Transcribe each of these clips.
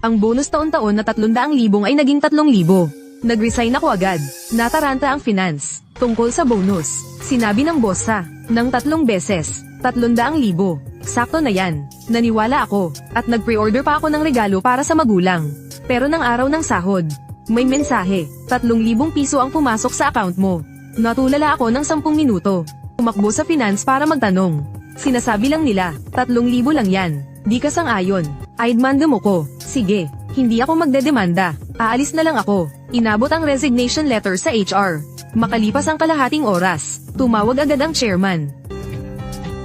Ang bonus taon-taon na 300,000 ay naging 3,000. Nag-resign ako agad. Nataranta ang finance. Tungkol sa bonus, sinabi ng boss ng 3 beses, 300,000. Sakto na yan. Naniwala ako, at nag-pre-order pa ako ng regalo para sa magulang. Pero ng araw ng sahod, may mensahe, 3,000 piso ang pumasok sa account mo. Natulala ako ng 10 minuto. Tumakbo sa finance para magtanong. Sinasabi lang nila, 3,000 lang yan. Di ka sang-ayon. Aidmanda mo ko. Sige, hindi ako magdedemanda. Aalis na lang ako. Inabot ang resignation letter sa HR. Makalipas ang kalahating oras, tumawag agad ang chairman.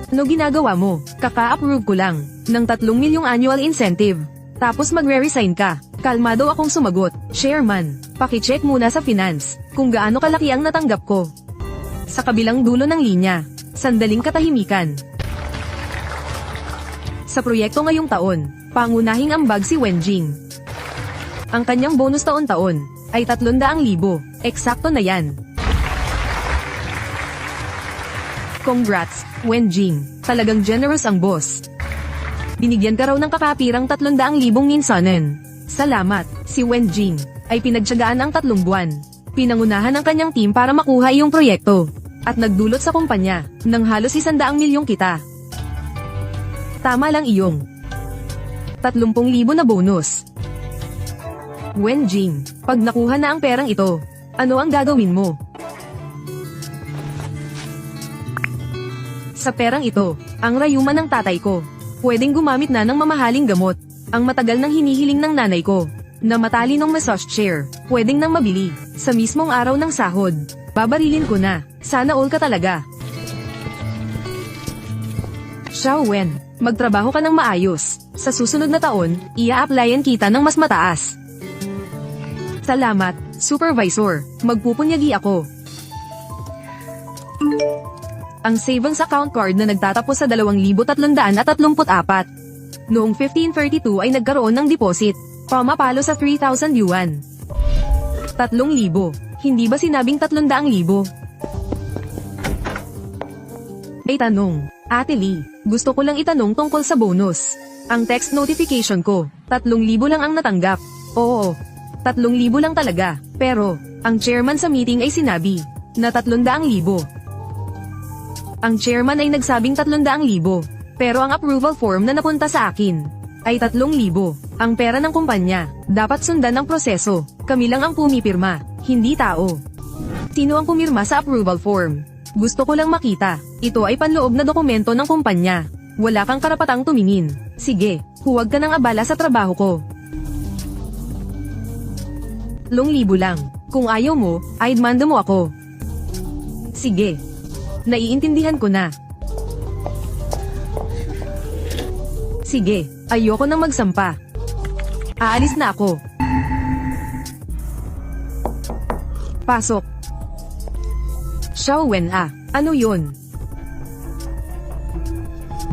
Ano ginagawa mo? Kaka-approve ko lang ng 3 milyong annual incentive. Tapos magre-resign ka. Kalmado akong sumagot. Chairman, pakicheck muna sa finance kung gaano kalaki ang natanggap ko. Sa kabilang dulo ng linya, sandaling katahimikan. Sa proyekto ngayong taon, pangunahing ambag si Wenjing. Ang kanyang bonus taon-taon ay 300,000. Eksakto na yan. Congrats, Wenjing. Talagang generous ang boss. Binigyan ka raw ng kakapirang 300,000 minsanan. Salamat, si Wenjing ay pinagtiyagaan ang 3 buwan. Pinangunahan ng kanyang team para makuha iyong proyekto. At nagdulot sa kumpanya ng halos 100 milyong kita. Tama lang iyong 30,000 na bonus. Wenjing, pag nakuha na ang perang ito, ano ang gagawin mo? Sa perang ito, ang rayuman ng tatay ko. Pwedeng gumamit na ng mamahaling gamot. Ang matagal nang hinihiling ng nanay ko. Na matalinong massage chair. Pwedeng nang mabili. Sa mismong araw ng sahod. Babarilin ko na. Sana all ka talaga. Xiao Wen, magtrabaho ka ng maayos. Sa susunod na taon, ia-applyan kita ng mas mataas. Salamat, Supervisor. Magpupunyagi ako. Ang savings account card na nagtatapos sa 2,334. Noong 1532 ay nagkaroon ng deposit. Pamapalo sa 3,000 yuan. 3,000. Hindi ba sinabing 300,000? May tanong. Ate Lee, gusto ko lang itanong tungkol sa bonus. Ang text notification ko, 3,000 lang ang natanggap. Oo, 3,000 lang talaga. Pero, ang chairman sa meeting ay sinabi na 300,000. Ang chairman ay nagsabing 300,000, pero ang approval form na napunta sa akin ay 3,000. Ang pera ng kumpanya, dapat sundan ng proseso. Kami lang ang pumipirma, hindi tao. Sino ang pumirma sa approval form? Gusto ko lang makita. Ito ay panloob na dokumento ng kumpanya. Wala kang karapatang tumingin. Sige, huwag ka nang abala sa trabaho ko. 3,000 lang. Kung ayaw mo, aidmanda mo ako. Sige. Naiintindihan ko na. Sige, ayoko nang magsampa. Aalis na ako. Pasok. Xiao Wen ano yun?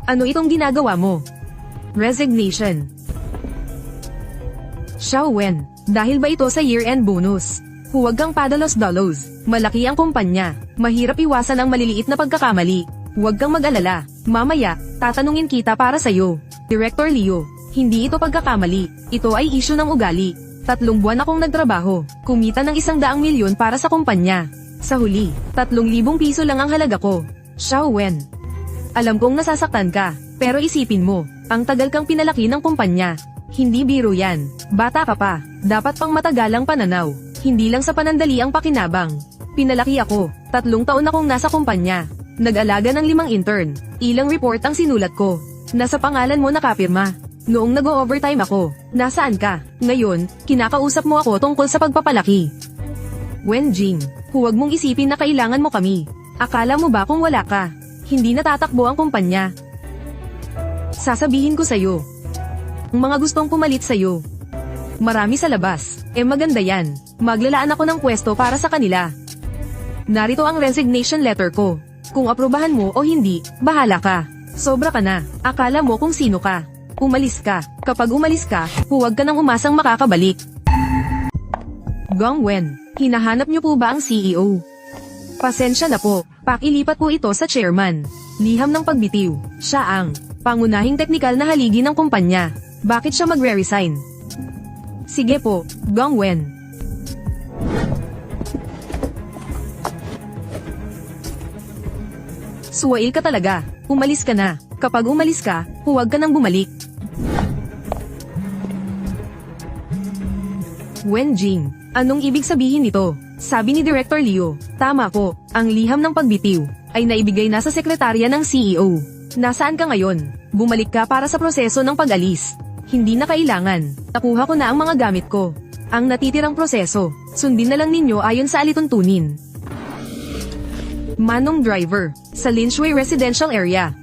Ano itong ginagawa mo? Resignation. Xiao Wen, dahil ba ito sa year-end bonus? Huwag kang padalos-dalos. Malaki ang kumpanya. Mahirap iwasan ang maliliit na pagkakamali. Huwag kang mag-alala. Mamaya, tatanungin kita para sa'yo. Director Leo, hindi ito pagkakamali. Ito ay issue ng ugali. 3 buwan akong nagtrabaho. Kumita ng 100 milyon para sa kumpanya. Sa huli, 3,000 piso lang ang halaga ko. Xiao Wen. Alam kong nasasaktan ka, pero isipin mo, ang tagal kang pinalaki ng kumpanya. Hindi biro yan. Bata ka pa. Dapat pang matagalang pananaw. Hindi lang sa panandali ang pakinabang. Pinalaki ako. 3 taon akong nasa kumpanya. Nag-alaga ng 5 intern. Ilang report ang sinulat ko. Nasa pangalan mo nakapirma. Noong nag-overtime ako, nasaan ka? Ngayon, kinakausap mo ako tungkol sa pagpapalaki. Wenjing, huwag mong isipin na kailangan mo kami. Akala mo ba kung wala ka, hindi natatakbo ang kumpanya? Sasabihin ko sa'yo. Ang mga gustong pumalit sa'yo. Marami sa labas. Maganda yan. Maglalaan ako ng pwesto para sa kanila. Narito ang resignation letter ko. Kung aprubahan mo o hindi, bahala ka. Sobra ka na. Akala mo kung sino ka. Umalis ka. Kapag umalis ka, huwag ka nang umasang makakabalik. Gong Wen, hinahanap niyo po ba ang CEO? Pasensya na po. Pakilipat po ito sa chairman. Liham ng pagbitiw. Siya ang pangunahing teknikal na haligi ng kumpanya. Bakit siya magre-resign? Sige po, Gongwen. Suwail ka talaga. Umalis ka na. Kapag umalis ka, huwag ka nang bumalik. Wenjing, anong ibig sabihin nito? Sabi ni Director Leo, tama po, ang liham ng pagbitiw ay naibigay na sa sekretarya ng CEO. Nasaan ka ngayon? Bumalik ka para sa proseso ng pag-alis. Hindi na kailangan. Nakuha ko na ang mga gamit ko. Ang natitirang proseso, sundin na lang ninyo ayon sa alituntunin. Manong Driver, sa Lynchway Residential Area.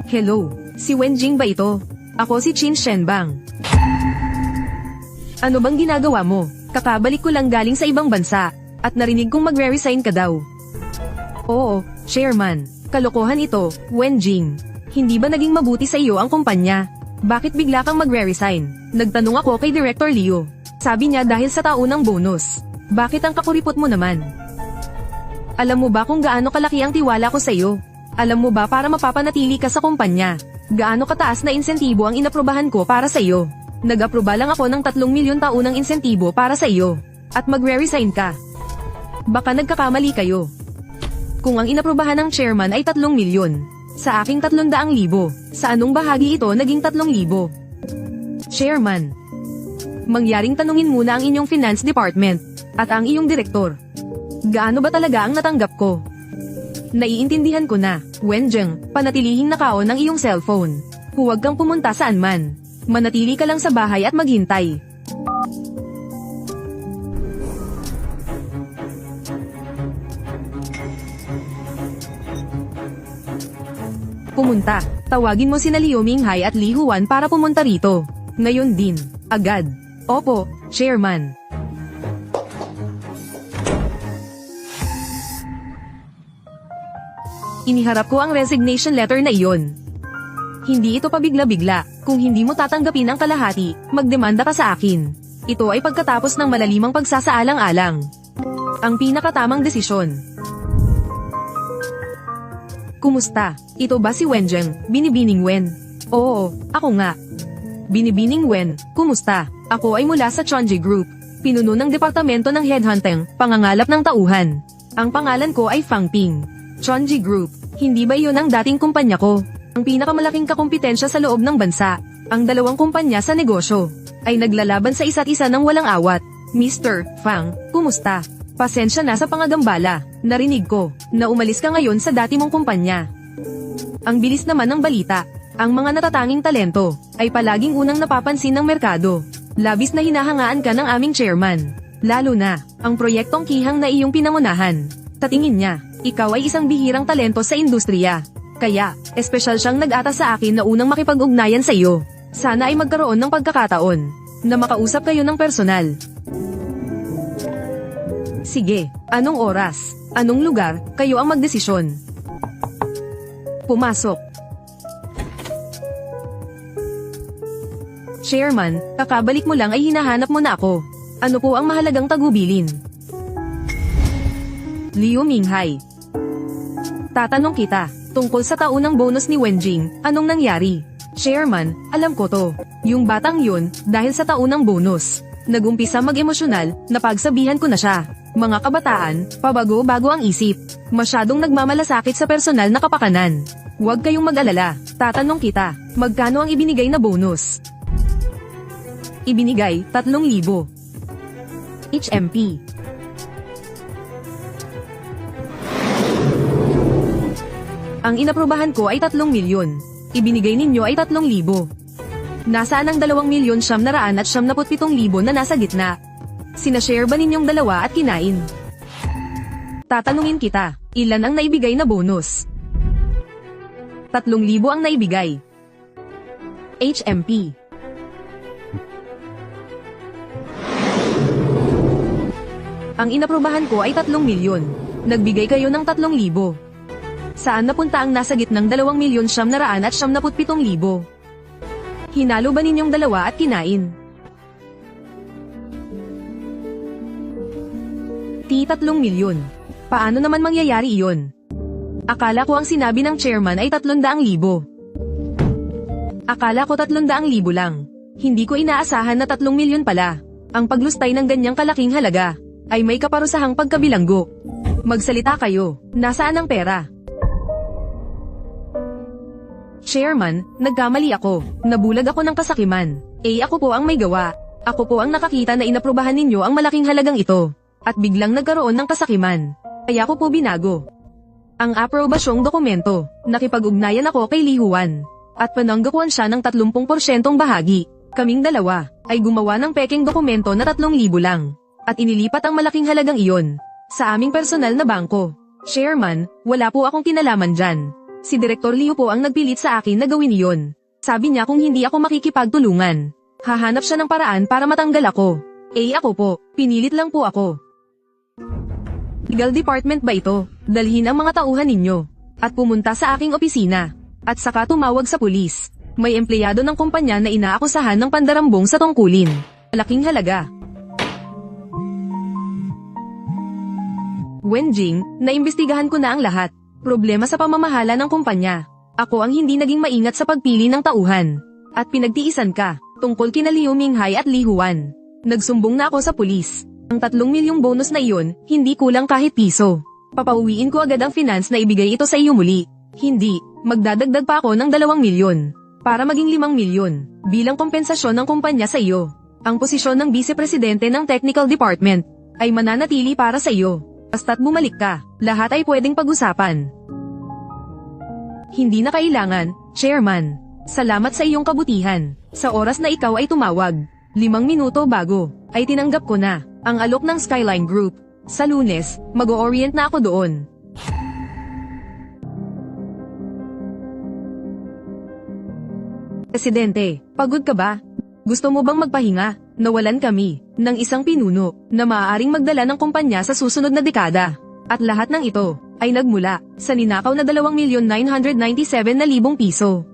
Hello, si Wenjing ba ito? Ako si Qin Shenbang. Ano bang ginagawa mo? Kakabalik ko lang galing sa ibang bansa, at narinig kong magre-resign ka daw. Oo, Chairman, kalokohan ito, Wenjing. Hindi ba naging mabuti sa iyo ang kumpanya? Bakit bigla kang magre-resign? Nagtanong ako kay Director Leo. Sabi niya dahil sa taunang bonus. Bakit ang kakuripot mo naman? Alam mo ba kung gaano kalaki ang tiwala ko sa iyo? Alam mo ba para mapapanatili ka sa kumpanya, gaano kataas na insentibo ang inaprobahan ko para sa iyo? Nag-aproba lang ako ng 3 milyon taunang insentibo para sa iyo. At magre-resign ka. Baka nagkakamali kayo. Kung ang inaprobahan ng chairman ay 3 milyon, sa aking 300,000, sa anong bahagi ito naging 3,000? Chairman, mangyaring tanungin muna ang inyong finance department, at ang iyong direktor. Gaano ba talaga ang natanggap ko? Naiintindihan ko na, Wenjing, panatilihing nakaon ang iyong cellphone. Huwag kang pumunta saan man. Manatili ka lang sa bahay at maghintay. Pumunta. Tawagin mo sina Liu Minghai at Li Huan para pumunta rito. Ngayon din. Agad. Opo, Chairman. Iniharap ko ang resignation letter na iyon. Hindi ito pabigla-bigla. Kung hindi mo tatanggapin ang kalahati, magdemanda ka sa akin. Ito ay pagkatapos ng malalimang pagsasaalang-alang. Ang pinakatamang desisyon. Kumusta? Ito ba si Wenjing, Binibining Wen? Oo, ako nga. Binibining Wen, kumusta? Ako ay mula sa Chonji Group. Pinuno ng departamento ng headhunting, pangangalap ng tauhan. Ang pangalan ko ay Fang Ping. Chonji Group, hindi ba iyon ang dating kumpanya ko? Ang pinakamalaking kakumpetensya sa loob ng bansa. Ang dalawang kumpanya sa negosyo ay naglalaban sa isa't isa ng walang awat. Mr. Fang, kumusta? Pasensya na sa pangagambala. Narinig ko na umalis ka ngayon sa dati mong kumpanya. Ang bilis naman ng balita. Ang mga natatanging talento ay palaging unang napapansin ng merkado. Labis na hinahangaan ka ng aming chairman. Lalo na ang proyektong kihang na iyong pinangunahan. Sa tingin niya, ikaw ay isang bihirang talento sa industriya. Kaya, espesyal siyang nag-atas sa akin na unang makipag-ugnayan sa iyo. Sana ay magkaroon ng pagkakataon na makausap kayo ng personal. Sige, anong oras, anong lugar, kayo ang magdesisyon. Pumasok. Chairman, kakabalik mo lang ay hinahanap mo na ako. Ano po ang mahalagang tagubilin? Liu Minghai. Tatanong kita, tungkol sa taunang bonus ni Wenjing, anong nangyari? Chairman, alam ko to. Yung batang yun, dahil sa taunang bonus, nagumpisa mag-emosyonal, napagsabihan ko na siya. Mga kabataan, pabago-bago ang isip. Masyadong nagmamalasakit sa personal na kapakanan. Huwag kayong mag-alala, tatanong kita, magkano ang ibinigay na bonus? Ibinigay, 3,000. HMP. Ang inaprobahan ko ay 3 milyon. Ibinigay ninyo ay 3,000. Nasaan ang 2,997,000 na nasa gitna? Sinashare ba ninyong dalawa at kinain? Tatanungin kita, ilan ang naibigay na bonus? 3,000 ang naibigay. HMP. Ang inaprobahan ko ay 3 milyon. Nagbigay kayo ng 3,000. Saan napunta ang nasa gitnang 2,997,000? Hinalo ba ninyong dalawa at kinain? T 3 milyon. Paano naman mangyayari iyon? Akala ko ang sinabi ng chairman ay 300,000. Akala ko 300,000 lang. Hindi ko inaasahan na 3 milyon pala. Ang paglustay ng ganyang kalaking halaga ay may kaparusahang pagkabilanggo. Magsalita kayo, nasaan ang pera? Chairman, nagkamali ako. Nabulag ako ng kasakiman. Ako po ang may gawa. Ako po ang nakakita na inaprubahan ninyo ang malaking halagang ito. At biglang nagkaroon ng kasakiman. Kaya ko po binago ang aprobasyong dokumento. Nakipag-ugnayan ako kay Li Juan. At pananggakuan siya ng 30% bahagi. Kaming dalawa ay gumawa ng peking dokumento na 3,000 lang. At inilipat ang malaking halagang iyon sa aming personal na bangko. Chairman, wala po akong kinalaman dyan. Si Direktor Liu po ang nagpilit sa akin na gawin iyon. Sabi niya kung hindi ako makikipagtulungan, hahanap siya ng paraan para matanggal ako. Ako po, pinilit lang po ako. Legal department ba ito? Dalhin ang mga tauhan ninyo. At pumunta sa aking opisina. At saka tumawag sa pulis. May empleyado ng kumpanya na inaakusahan ng pandarambong sa tungkulin. Malaking halaga. Wenjing, naimbestigahan ko na ang lahat. Problema sa pamamahala ng kumpanya. Ako ang hindi naging maingat sa pagpili ng tauhan. At pinagtiisan ka, tungkol kina Liu Minghai at Li Juan. Nagsumbong na ako sa pulis. Ang 3 milyong bonus na iyon, hindi kulang kahit piso. Papauwiin ko agad ang finance na ibigay ito sa iyo muli. Hindi, magdadagdag pa ako ng 2 milyon. Para maging 5 milyon, bilang kompensasyon ng kumpanya sa iyo. Ang posisyon ng Vice-Presidente ng Technical Department ay mananatili para sa iyo. Basta't bumalik ka, lahat ay pwedeng pag-usapan. Hindi na kailangan, Chairman. Salamat sa iyong kabutihan. Sa oras na ikaw ay tumawag, 5 minuto bago, ay tinanggap ko na ang alok ng Skyline Group. Sa Lunes, mag-o-orient na ako doon. Presidente, pagod ka ba? Gusto mo bang magpahinga? Nawalan kami ng isang pinuno na maaaring magdala ng kumpanya sa susunod na dekada. At lahat ng ito ay nagmula sa ninakaw na 2,997,000 piso.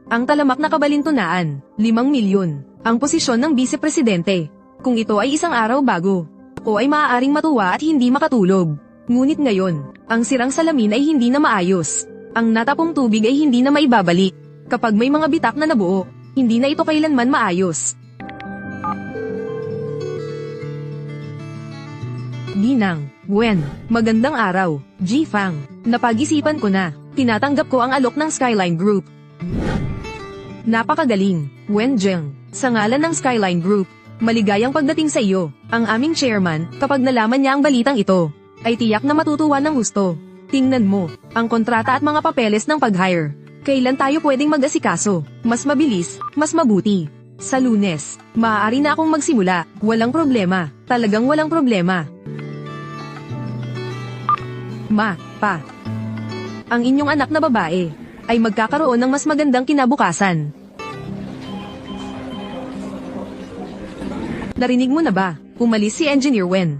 Ang talamak na kabalintunaan, 5 milyon. Ang posisyon ng Vice-Presidente. Kung ito ay isang araw bago, ako ay maaaring matuwa at hindi makatulog. Ngunit ngayon, ang sirang salamin ay hindi na maayos. Ang natapong tubig ay hindi na maibabalik. Kapag may mga bitak na nabuo, hindi na ito kailanman maayos. Ginang, Gwen, magandang araw, Ji-Fang. Napag-isipan ko na, tinatanggap ko ang alok ng Skyline Group. Napakagaling, Wenjing. Sa ngalan ng Skyline Group, maligayang pagdating sa iyo. Ang aming chairman, kapag nalaman niya ang balitang ito, ay tiyak na matutuwa ng gusto. Tingnan mo, ang kontrata at mga papeles ng pag-hire. Kailan tayo pwedeng mag-asikaso? Mas mabilis, mas mabuti. Sa Lunes, maaari na akong magsimula. Walang problema, talagang walang problema. Pa. Ang inyong anak na babae ay magkakaroon ng mas magandang kinabukasan. Narinig mo na ba? Umalis si Engineer Wen.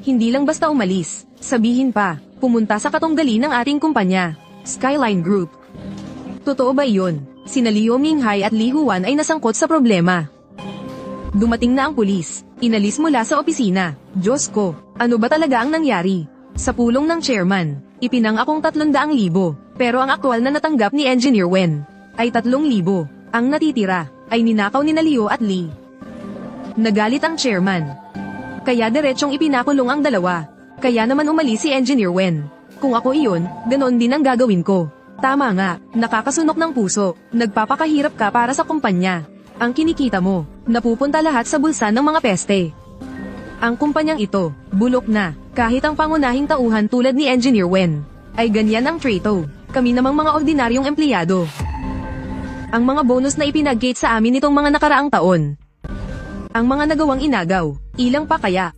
Hindi lang basta umalis, sabihin pa, pumunta sa katunggali ng ating kumpanya, Skyline Group. Totoo ba iyon? Sina Liu Minghai at Li Juan ay nasangkot sa problema. Dumating na ang pulis, inalis mula sa opisina. Diyos ko, ano ba talaga ang nangyari? Sa pulong ng chairman, ipinang akong 300,000, pero ang aktwal na natanggap ni Engineer Wen ay 3,000. Ang natitira ay ninakaw ni Liu at Li. Nagalit ang chairman. Kaya diretsyong ipinakulong ang dalawa. Kaya naman umalis si Engineer Wen. Kung ako iyon, ganoon din ang gagawin ko. Tama nga, nakakasunok ng puso, nagpapakahirap ka para sa kumpanya. Ang kinikita mo, napupunta lahat sa bulsa ng mga peste. Ang kumpanyang ito, bulok na, kahit ang pangunahing tauhan tulad ni Engineer Wen, ay ganyan ang trato. Kami namang mga ordinaryong empleyado. Ang mga bonus na ipinag-gate sa amin nitong mga nakaraang taon. Ang mga nagawang inagaw, ilang pa kaya?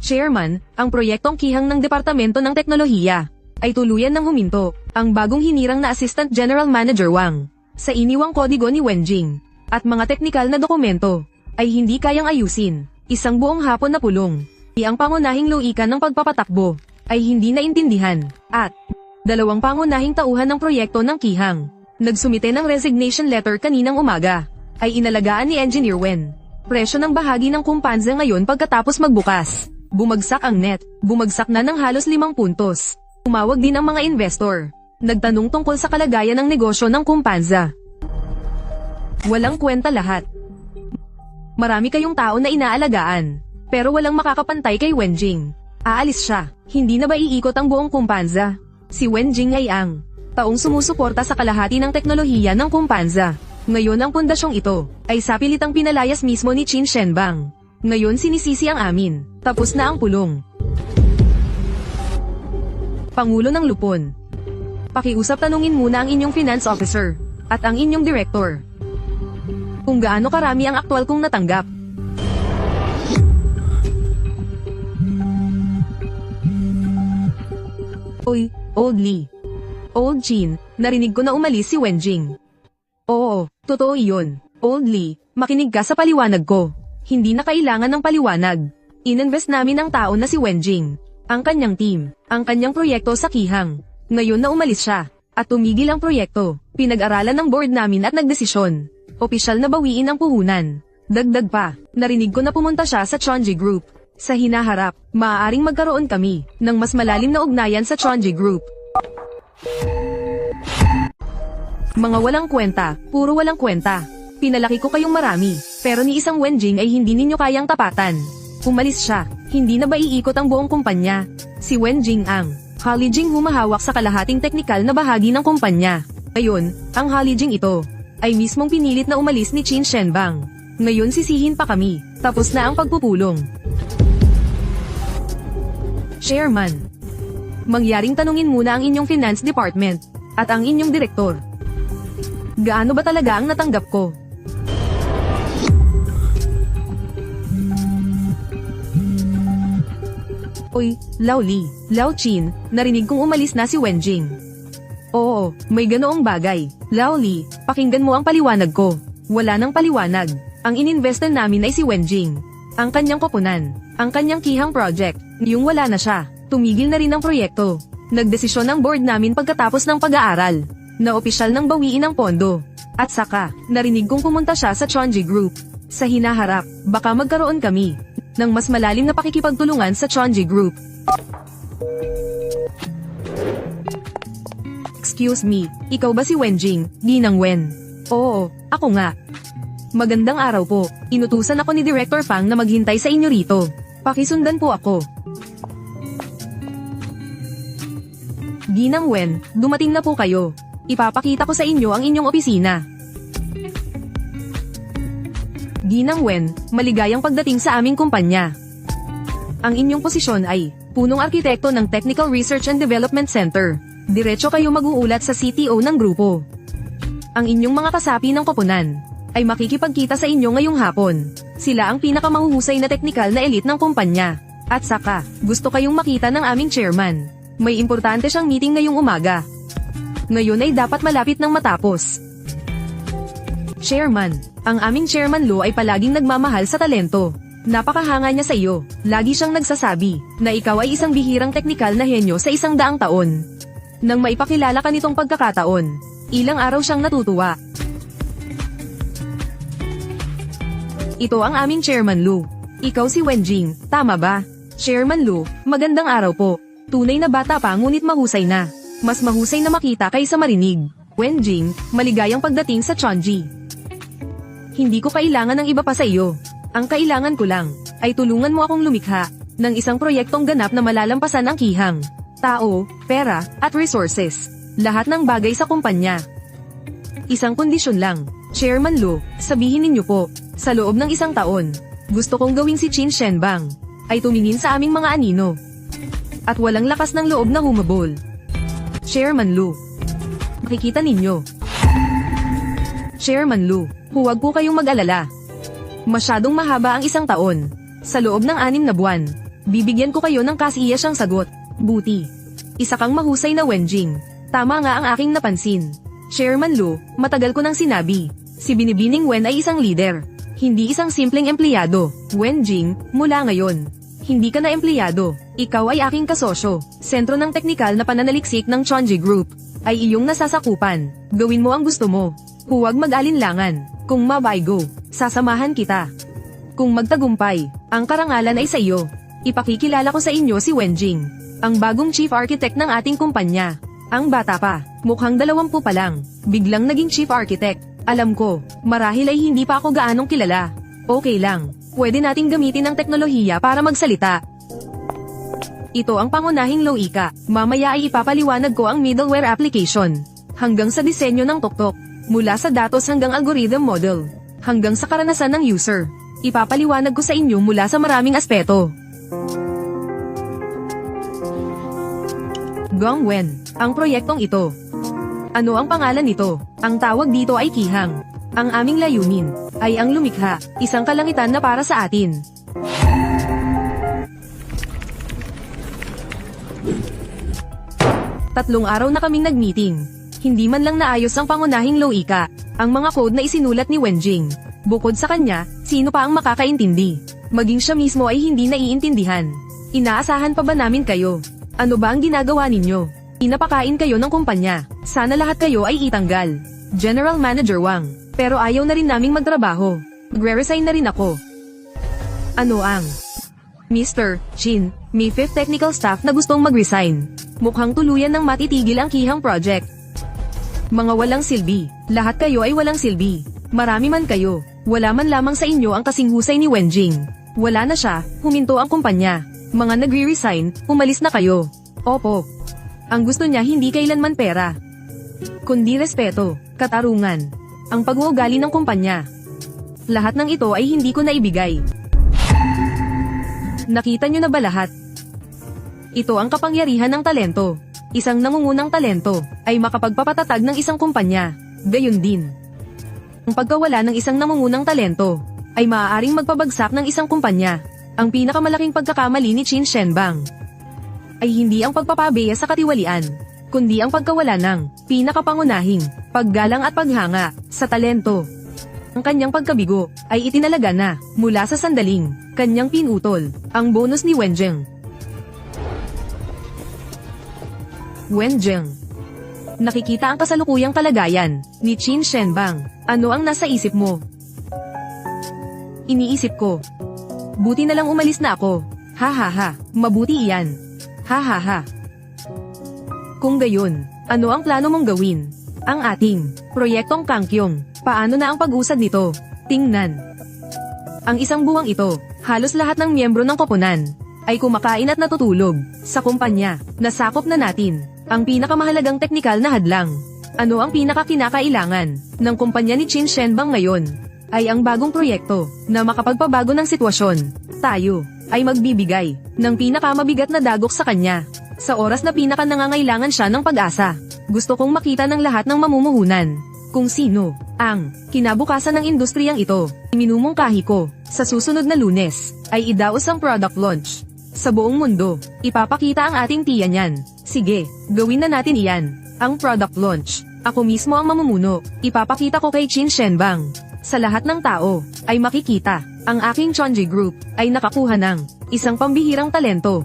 Chairman, ang proyektong kihang ng Departamento ng Teknolohiya ay tuluyan ng huminto. Ang bagong hinirang na Assistant General Manager Wang sa iniwang kodigo ni Wenjing at mga teknikal na dokumento ay hindi kayang ayusin. Isang buong hapon na pulong. Ang pangunahing luikan ng pagpapatakbo ay hindi naintindihan at 2 pangunahing tauhan ng proyekto ng kihang nagsumite ng resignation letter kaninang umaga ay inalagaan ni Engineer Wen. Presyo ng bahagi ng kumpansa ngayon pagkatapos magbukas. Bumagsak ang net, bumagsak na ng halos 5 puntos. Tumawag din ang mga investor. Nagtanong tungkol sa kalagayan ng negosyo ng kumpansa. Walang kwenta lahat. Marami kayong tao na inaalagaan, pero walang makakapantay kay Wenjing. Aalis siya, hindi na ba iikot ang buong kumpansa? Si Wenjing ay ang taong sumusuporta sa kalahati ng teknolohiya ng kumpansa. Ngayon ang pundasyong ito ay sapilitang pinalayas mismo ni Qin Shenbang. Ngayon sinisisi ang amin, tapos na ang pulong. Pangulo ng Lupon. Pakiusap, tanungin muna ang inyong finance officer at ang inyong director kung gaano karami ang aktwal kong natanggap. Oy, Old Lee. Old Qin, narinig ko na umalis si Wenjing. Oo, totoo iyon. Old Lee, makinig ka sa paliwanag ko. Hindi na kailangan ng paliwanag. Ininvest namin ang tao na si Wenjing, ang kanyang team, ang kanyang proyekto sa Kihang. Ngayon na umalis siya, at tumigil ang proyekto, pinag-aralan ng board namin at nagdesisyon. Opisyal na bawiin ang puhunan. Dagdag pa, narinig ko na pumunta siya sa Chonji Group. Sa hinaharap, maaaring magkaroon kami ng mas malalim na ugnayan sa Chonji Group. Mga walang kwenta, puro walang kwenta. Pinalaki ko kayong marami, pero ni isang Wenjing ay hindi ninyo kayang tapatan. Umalis siya, hindi na ba iikot ang buong kumpanya? Si Wenjing ang Halijing humahawak sa kalahating teknikal na bahagi ng kumpanya. Ngayon, ang Halijing ito ay mismong pinilit na umalis ni Qin Shenbang. Ngayon sisihin pa kami, tapos na ang pagpupulong. Chairman, mangyaring tanungin muna ang inyong finance department at ang inyong direktor. Gaano ba talaga ang natanggap ko? Oy, Lao Li, Lao Qin, narinig kong umalis na si Wenjing. Oo, may ganoong bagay. Lao Li, pakinggan mo ang paliwanag ko. Wala nang paliwanag. Ang ininvestan namin ay si Wenjing. Ang kanyang koponan, ang kanyang Kihang project. Yung wala na siya, tumigil na rin ang proyekto. Nagdesisyon ang board namin pagkatapos ng pag-aaral na opisyal nang bawiin ang pondo. At saka, narinig kong pumunta siya sa Chonji Group. Sa hinaharap, baka magkaroon kami ng mas malalim na pakikipagtulungan sa Chonji Group. Excuse me, ikaw ba si Wenjing, Ginang Wen? Oo, ako nga. Magandang araw po, inutusan ako ni Director Fang na maghintay sa inyo rito. Pakisundan po ako. Ginang Wen, dumating na po kayo. Ipapakita ko sa inyo ang inyong opisina. Ginang Wen, maligayang pagdating sa aming kumpanya. Ang inyong posisyon ay punong arkitekto ng Technical Research and Development Center. Diretso kayo mag-uulat sa CTO ng grupo. Ang inyong mga kasapi ng koponan ay makikipagkita sa inyo ngayong hapon. Sila ang pinakamahuhusay na teknikal na elite ng kumpanya. At saka, gusto kayong makita ng aming chairman. May importante siyang meeting ngayong umaga. Ngayon ay dapat malapit nang matapos. Chairman, ang aming Chairman Lu ay palaging nagmamahal sa talento. Napakahanga niya sa iyo. Lagi siyang nagsasabi na ikaw ay isang bihirang teknikal na henyo sa 100 taon. Nang maipakilala ka nitong pagkakataon, ilang araw siyang natutuwa. Ito ang aming Chairman Lu. Ikaw si Wenjing, tama ba? Chairman Lu, magandang araw po. Tunay na bata pa ngunit mahusay na. Mas mahusay na makita kaysa marinig. Wenjing, maligayang pagdating sa Chonji. Hindi ko kailangan ng iba pa sa iyo. Ang kailangan ko lang ay tulungan mo akong lumikha ng isang proyektong ganap na malalampasan ang Kihang. Tao, pera, at resources. Lahat ng bagay sa kumpanya. Isang kondisyon lang, Chairman Lu, sabihin ninyo po, sa loob ng 1 taon, gusto kong gawing si Qin Shenbang ay tumingin sa aming mga anino. At walang lakas ng loob na humabol. Chairman Lu, makikita ninyo. Chairman Lu, huwag po kayong mag-alala. Masyadong mahaba ang 1 taon. Sa loob ng 6 na buwan, bibigyan ko kayo ng kasiyasyang sagot. Buti. Isa kang mahusay na Wenjing. Tama nga ang aking napansin. Chairman Lu, matagal ko nang sinabi. Si Binibining Wen ay isang leader. Hindi isang simpleng empleyado. Wenjing, mula ngayon, hindi ka na empleyado. Ikaw ay aking kasosyo. Sentro ng teknikal na pananaliksik ng Chonji Group ay iyong nasasakupan. Gawin mo ang gusto mo. Huwag mag-alinlangan. Kung mabaygo, sasamahan kita. Kung magtagumpay, ang karangalan ay sa iyo. Ipakikilala ko sa inyo si Wenjing, ang bagong chief architect ng ating kumpanya. Ang bata pa, mukhang 20 pa lang, biglang naging chief architect. Alam ko, marahil ay hindi pa ako gaanong kilala. Okay lang, pwede nating gamitin ang teknolohiya para magsalita. Ito ang pangunahing loika, mamaya ay ipapaliwanag ko ang middleware application. Hanggang sa disenyo ng tuktok, mula sa datos hanggang algorithm model, hanggang sa karanasan ng user. Ipapaliwanag ko sa inyo mula sa maraming aspeto. Gongwen, ang proyektong ito. Ano ang pangalan nito? Ang tawag dito ay Kihang. Ang aming layunin ay ang lumikha, isang kalangitan na para sa atin. Tatlong araw na kaming nag-meeting. Hindi man lang naayos ang pangunahing loika, ang mga code na isinulat ni Wenjing. Bukod sa kanya, sino pa ang makakaintindi? Maging siya mismo ay hindi naiintindihan. Inaasahan pa ba namin kayo? Ano ba ang ginagawa ninyo? Pinapakain kayo ng kumpanya. Sana lahat kayo ay itanggal. General Manager Wang. Pero ayaw na rin naming magtrabaho. Magre-resign na rin ako. Ano ang? Mr. Chin, may 5th technical staff na gustong mag-resign. Mukhang tuluyan ng matitigil ang Kihang project. Mga walang silbi. Lahat kayo ay walang silbi. Marami man kayo. Wala man lamang sa inyo ang kasing husay ni Wenjing. Wala na siya, huminto ang kumpanya. Mga nagre-resign, umalis na kayo. Opo. Ang gusto niya hindi kailanman pera, kundi respeto, katarungan, ang pag-uugali ng kumpanya. Lahat ng ito ay hindi ko naibigay. Nakita niyo na ba lahat? Ito ang kapangyarihan ng talento. Isang nangungunang talento ay makapagpapatatag ng isang kumpanya. Gayon din, ang pagkawala ng isang nangungunang talento ay maaaring magpabagsak ng isang kumpanya. Ang pinakamalaking pagkakamali ni Qin Shenbang ay hindi ang pagpapabeya sa katiwalian, kundi ang pagkawala ng pinakapangunahing paggalang at paghanga sa talento. Ang kanyang pagkabigo ay itinalaga na mula sa sandaling kanyang pinutol ang bonus ni Wenjing. Wenjing, nakikita ang kasalukuyang kalagayan ni Qin Shenbang. Ano ang nasa isip mo? Iniisip ko, buti na lang umalis na ako. Ha ha ha, mabuti iyan. Ha ha ha. Kung gayon, ano ang plano mong gawin? Ang ating proyektong Kangkyong, paano na ang pag-usad nito? Tingnan. Ang isang buwang ito, halos lahat ng miyembro ng koponan ay kumakain at natutulog sa kumpanya. Nasakop na natin ang pinakamahalagang teknikal na hadlang. Ano ang pinakakinakailangan ng kumpanya ni Qin Shenbang ngayon? Ay ang bagong proyekto na makapagpabago ng sitwasyon. Tayo ay magbibigay ng pinakamabigat na dagok sa kanya. Sa oras na pinakanangangailangan siya ng pag-asa. Gusto kong makita ng lahat ng mamumuhunan kung sino ang kinabukasan ng industriyang ito. Minumungkahi ko, sa susunod na Lunes ay idaos ang product launch. Sa buong mundo, ipapakita ang ating tiyan yan. Sige, gawin na natin iyan. Ang product launch. Ako mismo ang mamumuno. Ipapakita ko kay Qin Shenbang. Sa lahat ng tao, ay makikita, ang aking Chonji Group, ay nakakuha ng isang pambihirang talento.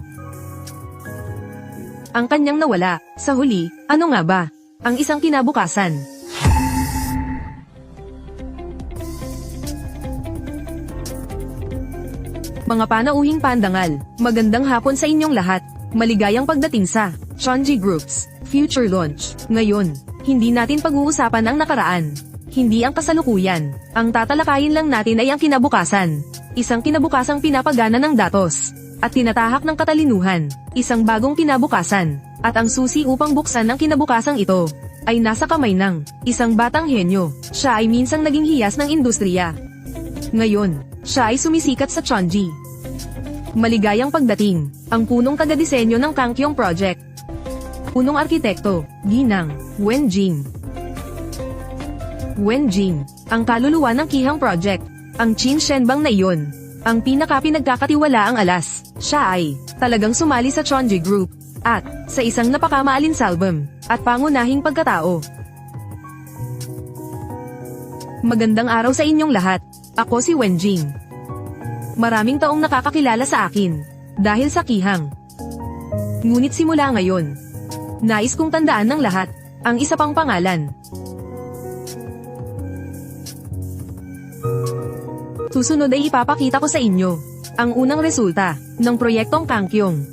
Ang kanyang nawala, sa huli, ano nga ba? Ang isang kinabukasan. Mga panauhing pandangal, magandang hapon sa inyong lahat. Maligayang pagdating sa Chonji Group's Future Launch. Ngayon, hindi natin pag-uusapan ang nakaraan. Hindi ang kasalukuyan. Ang tatalakayin lang natin ay ang kinabukasan. Isang kinabukasang pinapagana ng datos at tinatahak ng katalinuhan. Isang bagong kinabukasan. At ang susi upang buksan ang kinabukasang ito ay nasa kamay ng isang batang henyo. Siya ay minsang naging hiyas ng industriya. Ngayon, siya ay sumisikat sa Chonji. Maligayang pagdating, ang punong taga-disenyo ng Kangkyong Project. Punong arkitekto, Ginang, Wenjing. Wenjing, ang kaluluwa ng Kihang Project. Ang Qin Shenbang na iyon, ang pinagkakatiwalaang alas. Siya ay talagang sumali sa Chonji Group at sa isang napakamaalinsalbum at pangunahing pagkatao. Magandang araw sa inyong lahat. Ako si Wenjing. Maraming taong nakakakilala sa akin dahil sa Kihang. Ngunit simula ngayon, nais kong tandaan ng lahat ang isa pang pangalan. Susunod ay ipapakita ko sa inyo ang unang resulta ng proyektong Kangkyong.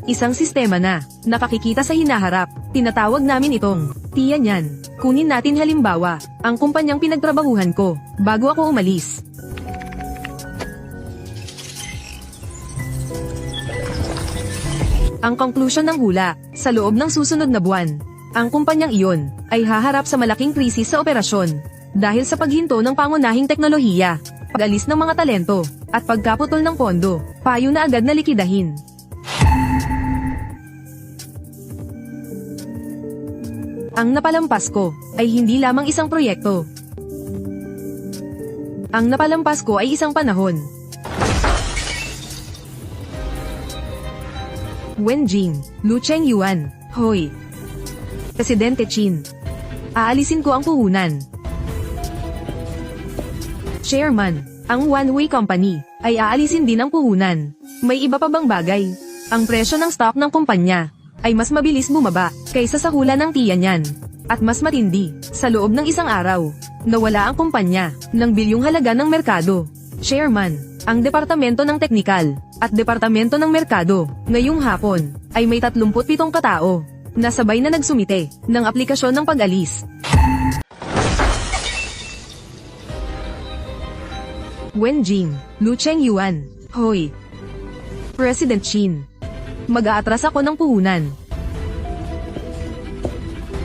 Isang sistema na nakakikita sa hinaharap. Tinatawag namin itong Tiyanyan. Kunin natin halimbawa ang kumpanyang pinagtrabahuhan ko bago ako umalis. Ang conclusion ng hula, sa loob ng susunod na buwan, ang kumpanyang iyon ay haharap sa malaking krisis sa operasyon dahil sa paghinto ng pangunahing teknolohiya, pag-alis ng mga talento, at pagkaputol ng pondo, payo na agad na likidahin. Ang napalampas ko ay hindi lamang isang proyekto. Ang napalampas ko ay isang panahon. Wen Jing, Lu Cheng Yuan, Hoy. Presidente Chin. Aalisin ko ang puhunan. Chairman, ang one-way company ay aalisin din ang puhunan. May iba pa bang bagay? Ang presyo ng stock ng kumpanya ay mas mabilis bumaba kaysa sa hula ng Tiyanyan. At mas matindi, sa loob ng isang araw, nawala ang kumpanya ng bilyong halaga ng merkado. Chairman, ang Departamento ng Teknikal at Departamento ng Merkado, ngayong hapon, ay may 37 katao na sabay na nagsumite ng aplikasyon ng pag-alis. Wen Jing, Lu Cheng Yuan, Hoy. President Chin. Mag-aatras ako ng puhunan.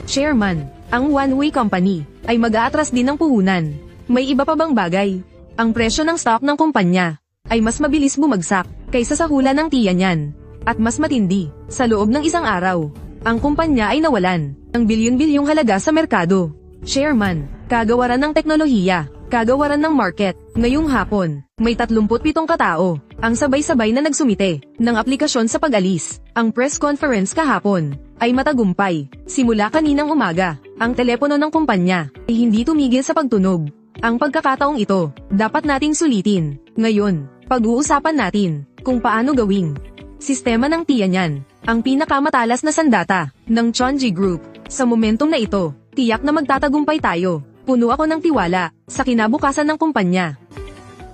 Chairman, ang one-way company ay mag-aatras din ng puhunan. May iba pa bang bagay? Ang presyo ng stock ng kumpanya ay mas mabilis bumagsak kaysa sa hula ng Tiyanyan. At mas matindi, sa loob ng isang araw, ang kumpanya ay nawalan ng bilyon-bilyong halaga sa merkado. Chairman, kagawaran ng teknolohiya, kagawaran ng market, ngayong hapon, may 37 katao ang sabay-sabay na nagsumite ng aplikasyon sa pag-alis. Ang press conference kahapon ay matagumpay. Simula kaninang umaga, ang telepono ng kumpanya ay hindi tumigil sa pagtunog. Ang pagkakataong ito, dapat nating sulitin. Ngayon, pag-uusapan natin kung paano gawing sistema ng Tiyanyan, ang pinakamatalas na sandata ng Chonji Group. Sa momentong na ito, tiyak na magtatagumpay tayo. Puno ako ng tiwala sa kinabukasan ng kumpanya.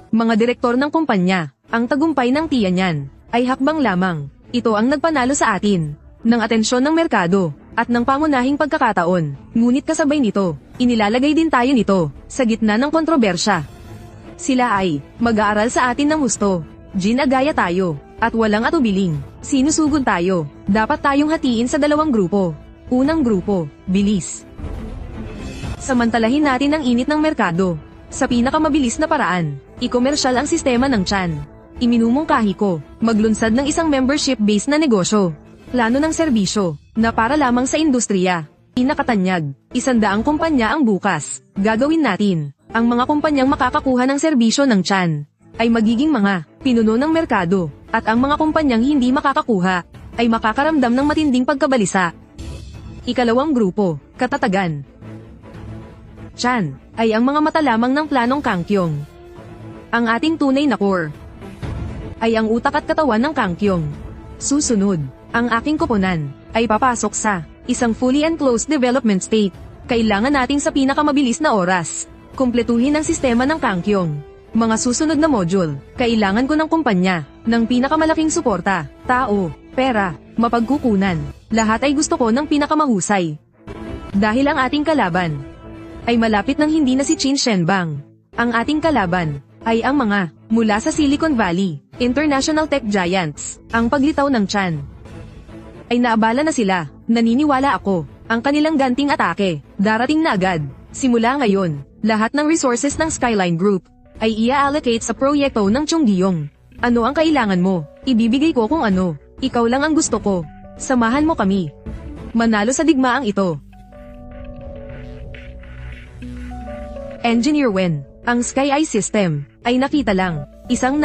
Mga direktor ng kumpanya, ang tagumpay ng Tiyanyan ay hakbang lamang. Ito ang nagpanalo sa atin ng atensyon ng merkado at ng pangunahing pagkakataon. Ngunit kasabay nito, inilalagay din tayo nito sa gitna ng kontrobersya. Sila ay mag-aaral sa atin ng husto. Ginagaya tayo at walang atubiling. Sinusugod tayo. Dapat tayong hatiin sa dalawang grupo. Unang grupo, bilis. Samantalahin natin ang init ng merkado. Sa pinakamabilis na paraan, ikomersyal ang sistema ng Chan. Iminumungkahi ko, maglunsad ng isang membership-based na negosyo. Plano ng serbisyo, na para lamang sa industriya. Pinakatanyag, 100 kumpanya ang bukas. Gagawin natin, ang mga kumpanyang makakakuha ng serbisyo ng Chan ay magiging mga pinuno ng merkado, at ang mga kumpanyang hindi makakakuha ay makakaramdam ng matinding pagkabalisa. Ikalawang grupo, katatagan. Chan ay ang mga mata lamang ng planong Kangkyong. Ang ating tunay na core ay ang utak at katawan ng Kangkyong. Susunod, ang aking koponan ay papasok sa isang fully enclosed development state. Kailangan nating sa pinakamabilis na oras kumpletuhin ang sistema ng Kangkyong. Mga susunod na module, kailangan ko ng kumpanya ng pinakamalaking suporta, tao, pera, mapagkukunan. Lahat ay gusto ko ng pinakamahusay. Dahil ang ating kalaban ay malapit ng hindi na si Qin Shenbang. Ang ating kalaban ay ang mga mula sa Silicon Valley, international tech giants. Ang paglitaw ng Chan ay naabala na sila. Naniniwala ako, ang kanilang ganting atake darating na agad. Simula ngayon, lahat ng resources ng Skyline Group ay i-allocate sa proyekto ng Chonggiyong. Ano ang kailangan mo? Ibibigay ko kung ano. Ikaw lang ang gusto ko. Samahan mo kami. Manalo sa digmaang ito. Engineer Wen, ang Sky Eye System ay nakita lang isang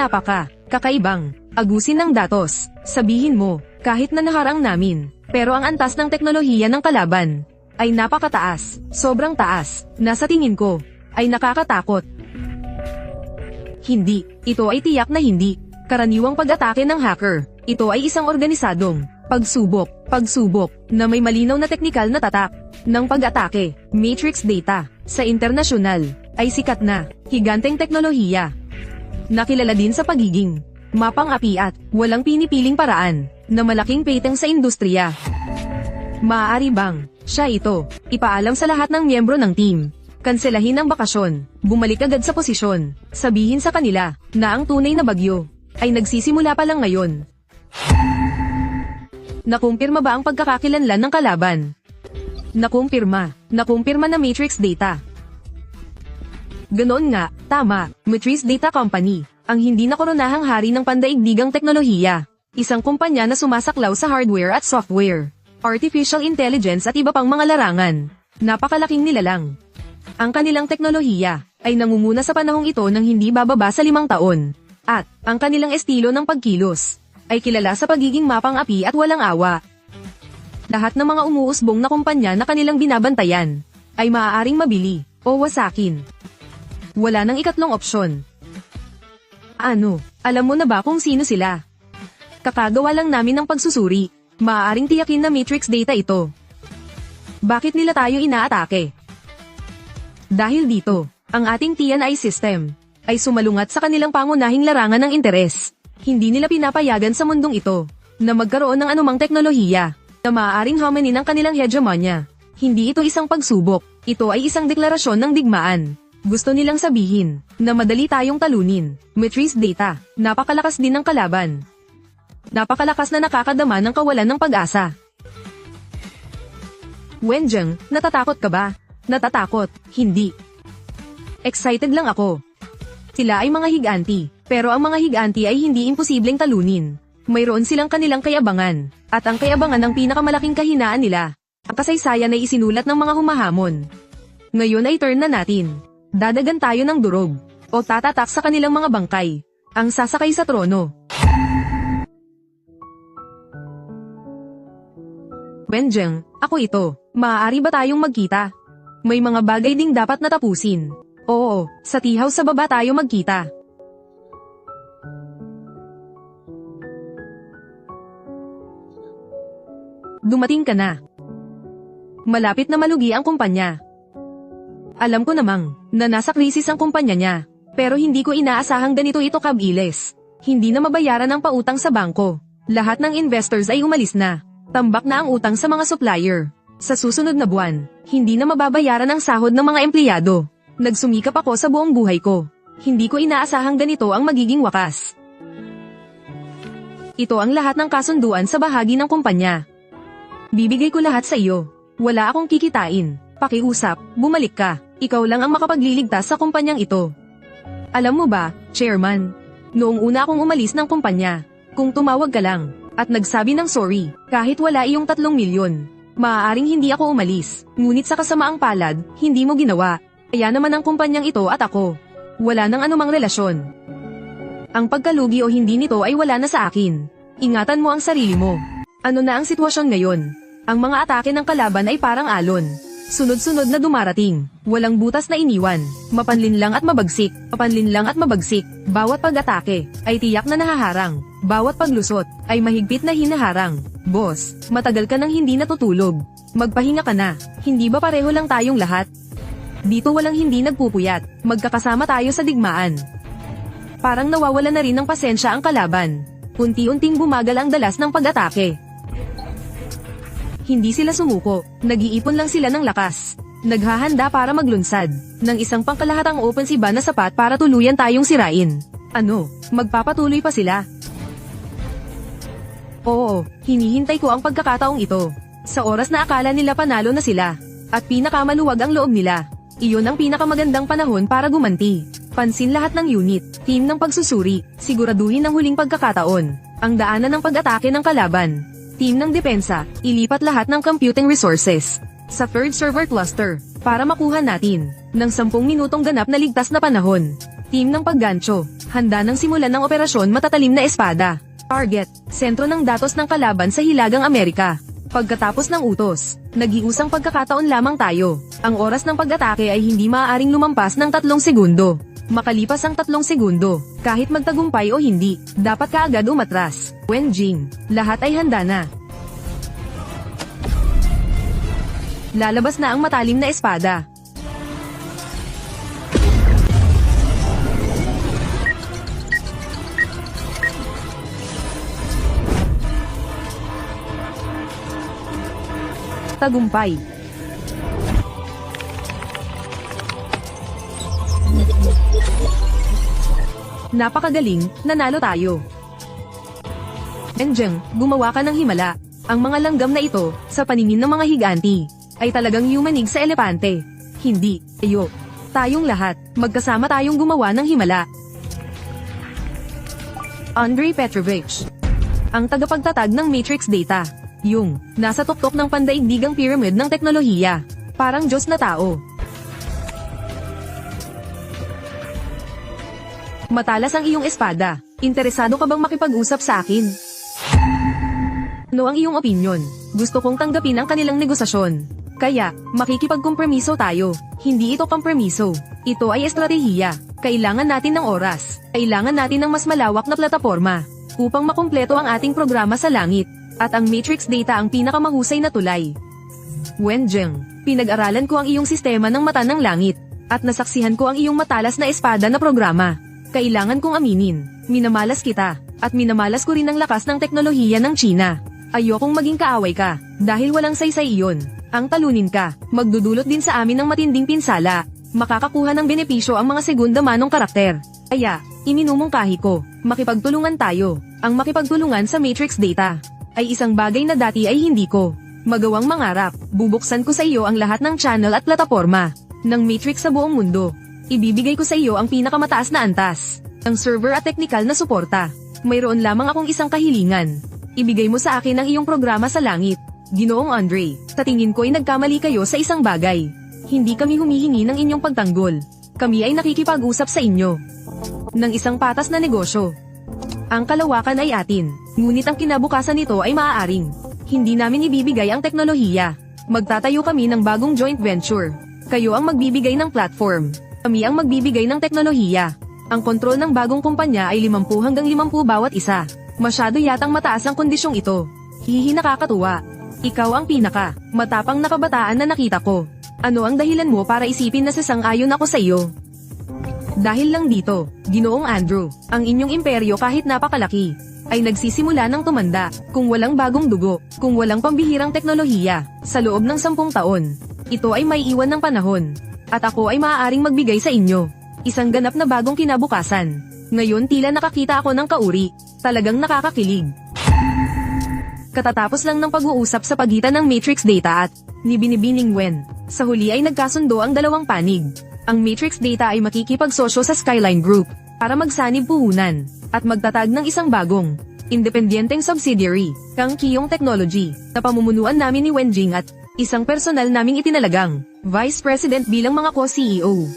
kakaibang agusin ng datos. Sabihin mo, kahit na naharang namin, pero ang antas ng teknolohiya ng kalaban ay napakataas, sobrang taas, na sa tingin ko ay nakakatakot. Hindi, ito ay tiyak na hindi karaniwang pag-atake ng hacker. Ito ay isang organisadong pagsubok na may malinaw na teknikal na tatak ng pag-atake. Matrix Data sa internasyonal ay sikat na higanteng teknolohiya. Nakilala din sa pagiging mapang api at walang pinipiling paraan na malaking peteng sa industriya. Maaari bang siya ito, ipaalam sa lahat ng miyembro ng team, kanselahin ang bakasyon, bumalik agad sa posisyon, sabihin sa kanila na ang tunay na bagyo ay nagsisimula pa lang ngayon. Nakumpirma ba ang pagkakakilanlan ng kalaban? Nakumpirma na Matrix Data. Ganoon nga, tama, Matrix Data Company, ang hindi nakoronahang hari ng pandaigdigang teknolohiya. Isang kumpanya na sumasaklaw sa hardware at software, artificial intelligence at iba pang mga larangan. Napakalaking nilalang. Ang kanilang teknolohiya ay nangunguna sa panahong ito ng hindi bababa sa 5 taon. At ang kanilang estilo ng pagkilos ay kilala sa pagiging mapang api at walang awa. Lahat ng mga umuusbong na kumpanya na kanilang binabantayan ay maaaring mabili o wasakin. Wala nang ikatlong opsyon. Ano, alam mo na ba kung sino sila? Kakagawa lang namin ng pagsusuri. Maaaring tiyakin na Matrix Data ito. Bakit nila tayo inaatake? Dahil dito, ang ating TNI system ay sumalungat sa kanilang pangunahing larangan ng interes. Hindi nila pinapayagan sa mundong ito na magkaroon ng anumang teknolohiya na maaaring hamanin ang kanilang hegemonya. Hindi ito isang pagsubok, ito ay isang deklarasyon ng digmaan. Gusto nilang sabihin na madali tayong talunin. Matrix Data, napakalakas din ng kalaban. Napakalakas na nakakadama ng kawalan ng pag-asa. Wenjing, natatakot ka ba? Natatakot, hindi. Excited lang ako. Sila ay mga higanti, pero ang mga higanti ay hindi imposibleng talunin. Mayroon silang kanilang kayabangan, at ang kayabangan ng pinakamalaking kahinaan nila. Ang kasaysayan ay isinulat ng mga humahamon. Ngayon ay turn na natin. Dadagan tayo ng durog, o tatatak sa kanilang mga bangkay. Ang sasakay sa trono. Wenjing, ako ito. Maaari ba tayong magkita? May mga bagay ding dapat natapusin. Oo, sa tihaw sa baba tayo magkita. Dumating ka na. Malapit na malugi ang kumpanya. Alam ko namang na nasa krisis ang kumpanya niya, pero hindi ko inaasahang ganito ito kabilis. Hindi na mabayaran ang pautang sa bangko. Lahat ng investors ay umalis na. Tambak na ang utang sa mga supplier. Sa susunod na buwan, hindi na mababayaran ang sahod ng mga empleyado. Nagsumikap ako sa buong buhay ko. Hindi ko inaasahang ganito ang magiging wakas. Ito ang lahat ng kasunduan sa bahagi ng kumpanya. Bibigay ko lahat sa iyo. Wala akong kikitain. Pakiusap, bumalik ka. Ikaw lang ang makapagliligtas sa kumpanyang ito. Alam mo ba, Chairman? Noong una akong umalis ng kumpanya, kung tumawag ka lang, at nagsabi ng sorry, kahit wala iyong 3 milyon, maaaring hindi ako umalis. Ngunit sa kasamaang palad, hindi mo ginawa. Kaya naman ang kumpanyang ito at ako. Wala nang anumang relasyon. Ang pagkalugi o hindi nito ay wala na sa akin. Ingatan mo ang sarili mo. Ano na ang sitwasyon ngayon? Ang mga atake ng kalaban ay parang alon. Sunod-sunod na dumarating. Walang butas na iniwan. Mapanlinlang at mabagsik. Mapanlinlang at mabagsik. Bawat pag-atake ay tiyak na nahaharang. Bawat paglusot ay mahigpit na hinaharang. Boss, matagal ka nang hindi natutulog. Magpahinga ka na. Hindi ba pareho lang tayong lahat? Dito walang hindi nagpupuyat. Magkakasama tayo sa digmaan. Parang nawawala na rin ng pasensya ang kalaban. Unti-unting bumagal ang dalas ng pag-atake. Hindi sila sumuko. Nag-iipon lang sila ng lakas. Naghahanda para maglunsad ng isang pangkalahatang offensiba na sapat para tuluyan tayong sirain. Ano, magpapatuloy pa sila? Oo, hinihintay ko ang pagkakataong ito. Sa oras na akala nila panalo na sila, at pinakamaluwag ang loob nila, iyon ang pinakamagandang panahon para gumanti. Pansin lahat ng unit, team ng pagsusuri, siguraduhin ang huling pagkakataon, ang daanan ng pag-atake ng kalaban. Team ng depensa, ilipat lahat ng computing resources sa third server cluster para makuha natin ng 10 minutong ganap na ligtas na panahon. Team ng paggancho, handa ng simulan ng operasyon matatalim na espada. Target, sentro ng datos ng kalaban sa Hilagang Amerika. Pagkatapos ng utos, nag-iusang pagkakataon lamang tayo. Ang oras ng pag-atake ay hindi maaaring lumampas ng 3 segundo. Makalipas ang 3 segundo, kahit magtagumpay o hindi, dapat kaagad umatras. Wenjing, lahat ay handa na. Lalabas na ang matalim na espada. Tagumpay. Napakagaling, nanalo tayo. Enjeng, gumawa ka ng himala. Ang mga langgam na ito, sa paningin ng mga higanti, ay talagang yumanig sa elepante. Hindi, iyo. Tayong lahat, magkasama tayong gumawa ng himala. Andrei Petrovich, ang tagapagtatag ng Matrix Data. Yung, nasa tuktok ng pandaigdigang pyramid ng teknolohiya. Parang Diyos na tao. Matalas ang iyong espada. Interesado ka bang makipag-usap sa akin? Ano ang iyong opinyon? Gusto kong tanggapin ang kanilang negosasyon. Kaya, makikipagkompromiso tayo. Hindi ito kompromiso. Ito ay estratehiya. Kailangan natin ng oras. Kailangan natin ng mas malawak na plataporma upang makumpleto ang ating programa sa langit. At ang Matrix Data ang pinakamahusay na tulay. Wenjing, pinag-aralan ko ang iyong sistema ng mata ng langit. At nasaksihan ko ang iyong matalas na espada na programa. Kailangan kong aminin, minamalas kita. At minamalas ko rin ang lakas ng teknolohiya ng China. Ayokong maging kaaway ka, dahil walang saysay iyon. Ang talunin ka, magdudulot din sa amin ng matinding pinsala. Makakakuha ng benepisyo ang mga segunda manong karakter. Kaya, iminumungkahi ko, makipagtulungan tayo. Ang makipagtulungan sa Matrix Data ay isang bagay na dati ay hindi ko magawang mangarap. Bubuksan ko sa iyo ang lahat ng channel at plataporma ng Matrix sa buong mundo. Ibibigay ko sa iyo ang pinakamataas na antas, ang server at teknikal na suporta. Mayroon lamang akong isang kahilingan. Ibigay mo sa akin ang iyong programa sa langit. Ginoong Andre, sa tingin ko ay nagkamali kayo sa isang bagay. Hindi kami humihingi ng inyong pagtanggol. Kami ay nakikipag-usap sa inyo ng isang patas na negosyo. Ang kalawakan ay atin, ngunit ang kinabukasan nito ay maaaring hindi namin ibibigay ang teknolohiya. Magtatayo kami ng bagong joint venture. Kayo ang magbibigay ng platform. Kami ang magbibigay ng teknolohiya. Ang kontrol ng bagong kumpanya ay 50 hanggang 50 bawat isa. Masyado yatang mataas ang kondisyong ito. Hihi, nakakatuwa. Ikaw ang matapang na kabataan na nakita ko. Ano ang dahilan mo para isipin na sasang-ayon ako sa iyo? Dahil lang dito, Ginoong Andrew, ang inyong imperyo kahit napakalaki, ay nagsisimula ng tumanda, kung walang bagong dugo, kung walang pambihirang teknolohiya, sa loob ng 10 taon. Ito ay may iwan ng panahon. At ako ay maaaring magbigay sa inyo isang ganap na bagong kinabukasan. Ngayon tila nakakita ako ng kauri. Talagang nakakakilig. Katatapos lang ng pag-uusap sa pagitan ng Matrix Data at ni Binibining Wen. Sa huli ay nagkasundo ang dalawang panig. Ang Matrix Data ay makikipagsosyo sa Skyline Group para magsanib puhunan at magtatag ng isang bagong independenteng subsidiary, Kang Kiyong Technology, na pamumunuan namin ni Wenjing at isang personal naming itinalagang Vice President bilang mga co-CEO.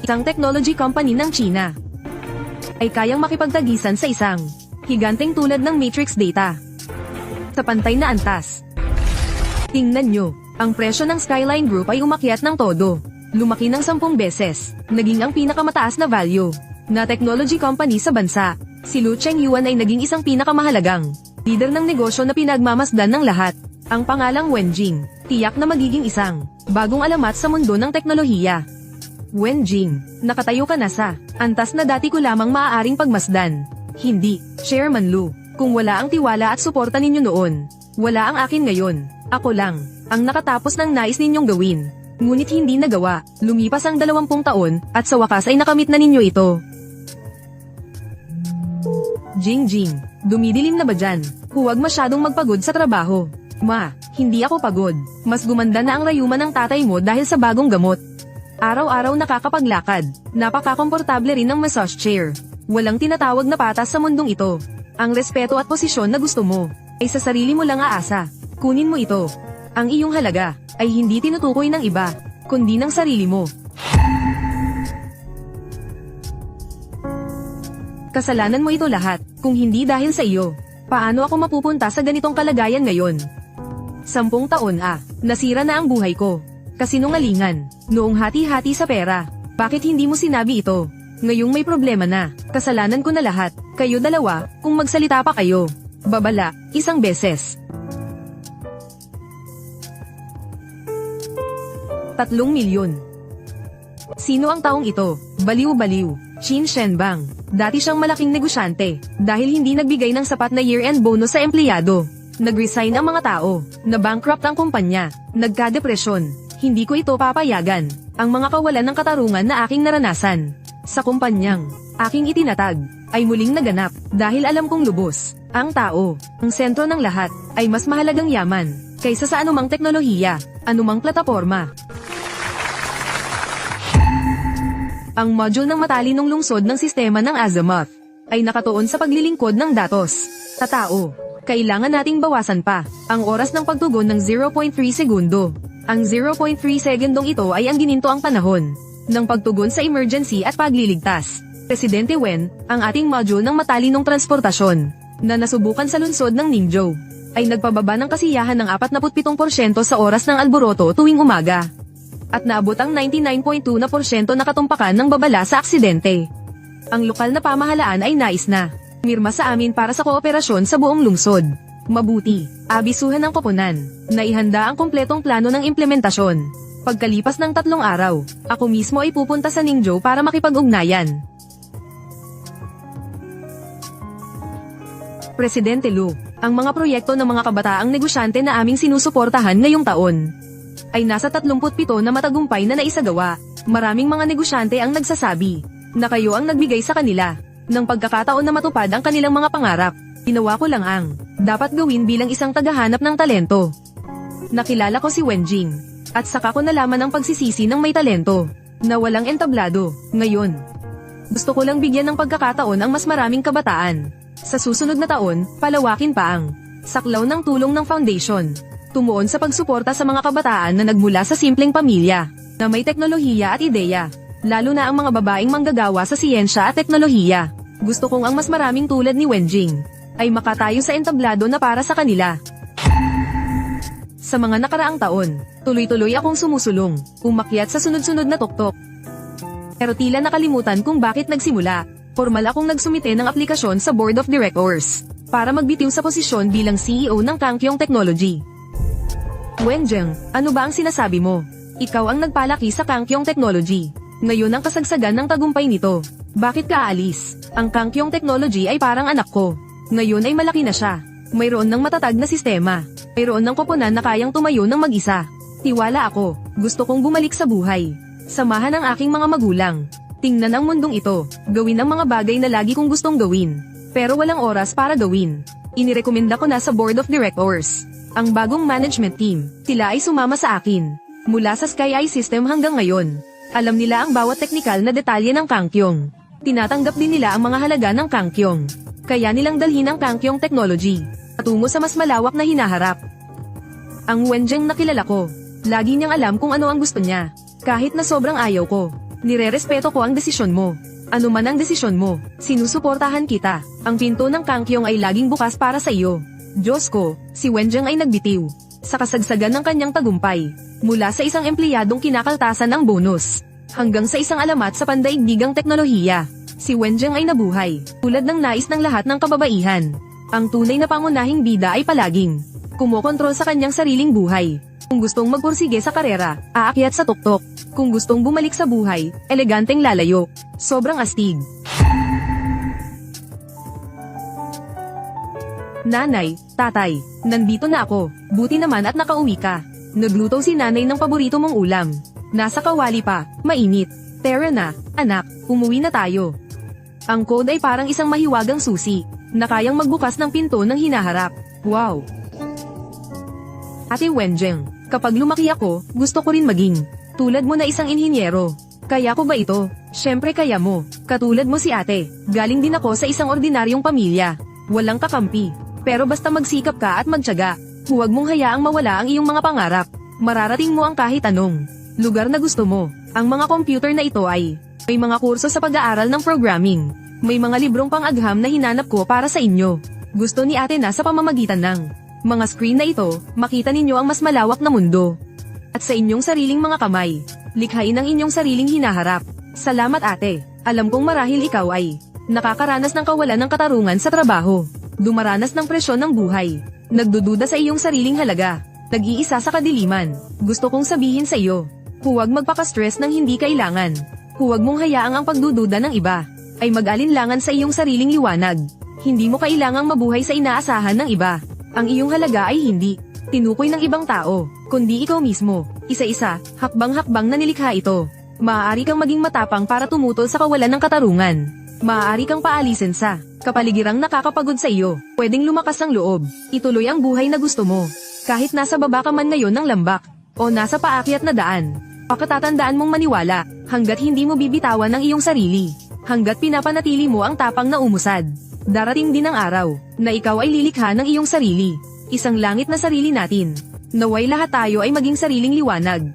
Isang technology company ng China ay kayang makipagtagisan sa isang higanteng tulad ng Matrix Data sa pantay na antas. Tingnan nyo, ang presyo ng Skyline Group ay umakyat ng todo. Lumaki ng 10 beses, naging ang pinakamataas na value na technology company sa bansa. Si Lu Chengyuan ay naging isang pinakamahalagang leader ng negosyo na pinagmamasdan ng lahat. Ang pangalang Wenjing, tiyak na magiging isang bagong alamat sa mundo ng teknolohiya. Wenjing, nakatayo ka na sa antas na dati ko lamang maaaring pagmasdan. Hindi, Chairman Lu, kung wala ang tiwala at suporta ninyo noon, wala ang akin ngayon. Ako lang ang nakatapos ng nais ninyong gawin. Ngunit hindi nagawa. Lumipas ang 20 taon, at sa wakas ay nakamit na ninyo ito. Jingjing, dumidilim na ba dyan? Huwag masyadong magpagod sa trabaho. Ma, hindi ako pagod. Mas gumanda na ang rayuman ng tatay mo dahil sa bagong gamot. Araw-araw nakakapaglakad. Napakakomportable rin ng massage chair. Walang tinatawag na patas sa mundong ito. Ang respeto at posisyon na gusto mo ay sa sarili mo lang aasa. Kunin mo ito. Ang iyong halaga ay hindi tinutukoy ng iba, kundi ng sarili mo. Kasalanan mo ito lahat, kung hindi dahil sa iyo. Paano ako mapupunta sa ganitong kalagayan ngayon? 10 taon nasira na ang buhay ko. Kasinungalingan, noong hati-hati sa pera. Bakit hindi mo sinabi ito? Ngayong may problema na, kasalanan ko na lahat. Kayo dalawa, kung magsalita pa kayo. Babala, 1 beses. 3 milyon. Sino ang taong ito? Baliw-baliw. Qin Shenbang. Dati siyang malaking negosyante, dahil hindi nagbigay ng sapat na year-end bonus sa empleyado. Nag-resign ang mga tao. Na-bankrupt ang kumpanya. Nagka-depresyon. Hindi ko ito papayagan. Ang mga kawalan ng katarungan na aking naranasan sa kumpanyang aking itinatag ay muling naganap dahil alam kong lubos. Ang tao, ang sentro ng lahat, ay mas mahalagang yaman kaysa sa anumang teknolohiya, anumang plataporma. Ang module ng matalinong lungsod ng sistema ng Azimuth ay nakatuon sa paglilingkod ng datos sa tao. Kailangan nating bawasan pa ang oras ng pagtugon ng 0.3 segundo. Ang 0.3 segundong ito ay ang gininto ang panahon ng pagtugon sa emergency at pagliligtas. Presidente Wen, ang ating module ng matalinong transportasyon na nasubukan sa lungsod ng Ningzhou ay nagpababa ng kasiyahan ng 47% sa oras ng alboroto tuwing umaga. At naabot ang 99.2% na katumpakan ng babala sa aksidente. Ang lokal na pamahalaan ay nais na mirma sa amin para sa kooperasyon sa buong lungsod. Mabuti, abisuhan ng koponan na ihanda ang kumpletong plano ng implementasyon. Pagkalipas ng 3 araw, ako mismo ay pupunta sa Ningzhou para makipag-ugnayan. Presidente Lu, ang mga proyekto ng mga kabataang negosyante na aming sinusuportahan ngayong taon ay nasa 37 na matagumpay na naisagawa. Maraming mga negosyante ang nagsasabi na kayo ang nagbigay sa kanila ng pagkakataon na matupad ang kanilang mga pangarap. Ginawa ko lang ang dapat gawin bilang isang tagahanap ng talento. Nakilala ko si Wenjing at saka ko nalaman ang pagsisisi ng may talento na walang entablado. Ngayon, gusto ko lang bigyan ng pagkakataon ang mas maraming kabataan. Sa susunod na taon, palawakin pa ang saklaw ng tulong ng foundation. Tumuon sa pagsuporta sa mga kabataan na nagmula sa simpleng pamilya na may teknolohiya at ideya, lalo na ang mga babaeng manggagawa sa siyensya at teknolohiya. Gusto kong ang mas maraming tulad ni Wenjing ay makatayo sa entablado na para sa kanila. Sa mga nakaraang taon, tuloy-tuloy akong sumusulong, umakyat sa sunod-sunod na tuktok. Pero tila nakalimutan kung bakit nagsimula. Formal akong nagsumite ng aplikasyon sa Board of Directors para magbitiw sa posisyon bilang CEO ng Kangkyong Technology. Wenjing, ano ba ang sinasabi mo? Ikaw ang nagpalaki sa Kangkyong Technology. Ngayon ang kasagsagan ng tagumpay nito. Bakit ka aalis? Ang Kangkyong Technology ay parang anak ko. Ngayon ay malaki na siya. Mayroon ng matatag na sistema. Mayroon ng koponan na kayang tumayo ng mag-isa. Tiwala ako. Gusto kong bumalik sa buhay. Samahan ang aking mga magulang. Tingnan ang mundong ito, gawin ang mga bagay na lagi kong gustong gawin, pero walang oras para gawin. Inirekomenda ko na sa Board of Directors ang bagong management team. Sila ay sumama sa akin mula sa SkyEye system hanggang ngayon. Alam nila ang bawat teknikal na detalye ng Kangkyong. Tinatanggap din nila ang mga halaga ng Kangkyong. Kaya nilang dalhin ang Kangkyong Technology patungo sa mas malawak na hinaharap. Ang Wenjing na kilala ko, lagi niyang alam kung ano ang gusto niya, kahit na sobrang ayaw ko. Nirerespeto ko ang desisyon mo. Ano man ang desisyon mo, sinusuportahan kita. Ang pinto ng Kangkyong ay laging bukas para sa iyo. Diyos ko, si Wenjing ay nagbitiw sa kasagsagan ng kanyang tagumpay. Mula sa isang empleyadong kinakaltasan ng bonus, hanggang sa isang alamat sa pandaigdigang teknolohiya. Si Wenjing ay nabuhay, tulad ng nais ng lahat ng kababaihan. Ang tunay na pangunahing bida ay palaging kumokontrol sa kanyang sariling buhay. Kung gustong magpursige sa karera, aakyat sa tuktok. Kung gustong bumalik sa buhay, eleganteng lalayo. Sobrang astig. Nanay, tatay, nandito na ako. Buti naman at nakauwi ka. Nagluto si nanay ng paborito mong ulam. Nasa kawali pa, mainit. Tara na, anak, umuwi na tayo. Ang code ay parang isang mahiwagang susi, na kayang magbukas ng pinto ng hinaharap. Wow! Ate Wenjing, kapag lumaki ako, gusto ko rin maging tulad mo na isang inhinyero. Kaya ko ba ito? Syempre kaya mo. Katulad mo si ate, galing din ako sa isang ordinaryong pamilya. Walang kakampi. Pero basta magsikap ka at magtiyaga, huwag mong hayaang mawala ang iyong mga pangarap. Mararating mo ang kahit anong lugar na gusto mo. Ang mga computer na ito ay may mga kurso sa pag-aaral ng programming. May mga librong pang-agham na hinanap ko para sa inyo. Gusto ni ate na sa pamamagitan ng mga screen na ito, makita ninyo ang mas malawak na mundo. At sa inyong sariling mga kamay, likhain ang inyong sariling hinaharap. Salamat ate, alam kong marahil ikaw ay nakakaranas ng kawalan ng katarungan sa trabaho. Dumaranas ng presyon ng buhay. Nagdududa sa iyong sariling halaga. Nag-iisa sa kadiliman. Gusto kong sabihin sa iyo, huwag magpaka-stress ng hindi kailangan. Huwag mong hayaang ang pagdududa ng iba ay mag-alinlangan sa iyong sariling liwanag. Hindi mo kailangang mabuhay sa inaasahan ng iba. Ang iyong halaga ay hindi tinukoy ng ibang tao, kundi ikaw mismo. Isa-isa, hakbang-hakbang na nilikha ito. Maaari kang maging matapang para tumutol sa kawalan ng katarungan. Maaari kang paalisin sa kapaligirang nakakapagod sa iyo. Pwedeng lumakas ang loob. Ituloy ang buhay na gusto mo. Kahit nasa baba ka man ngayon ng lambak, o nasa paakyat na daan. Pakatatandaan mong maniwala, hanggat hindi mo bibitawan ang iyong sarili. Hanggat pinapanatili mo ang tapang na umusad. Darating din ang araw, na ikaw ay lilikha ng iyong sarili. Isang langit na sarili natin. Naway lahat tayo ay maging sariling liwanag.